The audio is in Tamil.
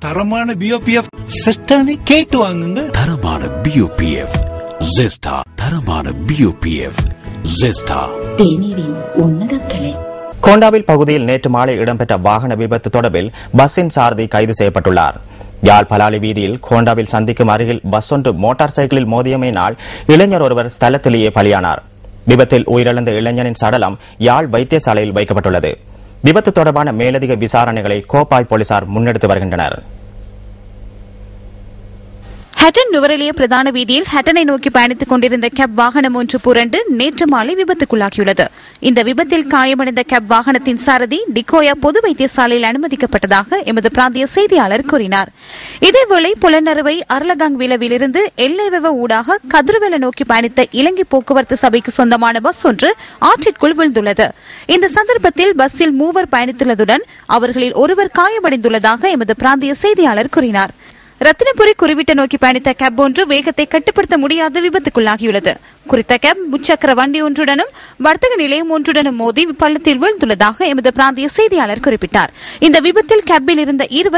தரமான பிஓபிஎஃப் சிஸ்டர்னு கேட்டு வாங்குங்க. தரமான பிஓபிஎஃப் ஜெஸ்டா. தரமான பிஓபிஎஃப் ஜெஸ்டா. தேநீரின் உன்னத கலை. கோண்டாவில் பகுதியில் நேற்று மாலை இடம்பெற்ற வாகன விபத்து தொடர்பில் பஸ்ஸின் சாரதி கைது செய்யப்பட்டுள்ளார். யாழ் பலாலி வீதியில் கோண்டாவில் சந்திக்கும் அருகில் பஸ் ஒன்று மோட்டார் சைக்கிளில் மோதியமையினால் இளைஞர் ஒருவர் ஸ்தலத்திலேயே பலியானார். விபத்தில் உயிரிழந்த இளைஞரின் சடலம் யாழ் வைத்தியசாலையில் வைக்கப்பட்டுள்ளது. விபத்து தொடர்பான மேலதிக விசாரணைகளை கோப்பாய் போலீசார் முன்னெடுத்து வருகின்றனர். ஹட்டன் நுவரெலிய பிரதான வீதியில் ஹட்டனை நோக்கி பயணித்துக் கொண்டிருந்த கேப் வாகனம் ஒன்று புரண்டு நேற்று மாலை விபத்துக்குள்ளாகியுள்ளது. இந்த விபத்தில் காயமடைந்த கேப் வாகனத்தின் சாரதி டிகோயா பொது வைத்தியசாலையில் அனுமதிக்கப்பட்டதாக எமது பிராந்திய செய்தியாளர் கூறினார். இதேவேளை புலனறுவை அரலகாங்விலவிலிருந்து எல்லைவெவ ஊடாக கதிர்வெல நோக்கி பயணித்த இலங்கை போக்குவரத்து சபைக்கு சொந்தமான பஸ் ஒன்று ஆற்றிற்குள் விழுந்துள்ளது. இந்த சந்தர்ப்பத்தில் பஸ்ஸில் 3 பயணித்துள்ளதுடன் அவர்களில் ஒருவர் காயமடைந்துள்ளதாக எமது பிராந்திய செய்தியாளர் கூறினார். ரத்தினபுரி குறிவிட்ட நோக்கி பயணித்த கேப் ஒன்று வேகத்தை கட்டுப்படுத்த முடியாத விபத்துக்குள்ளாகியுள்ளது. குறித்த கேப் முச்சக்கர வண்டி ஒன்றுடனும் வர்த்தக நிலையம் ஒன்றுடனும் மோதி பள்ளத்தில் வீழ்ந்துள்ளதாக எமது பிராந்திய செய்தியாளர் குறிப்பிட்டார். இந்த விபத்தில் கேப்பில் இருந்த 2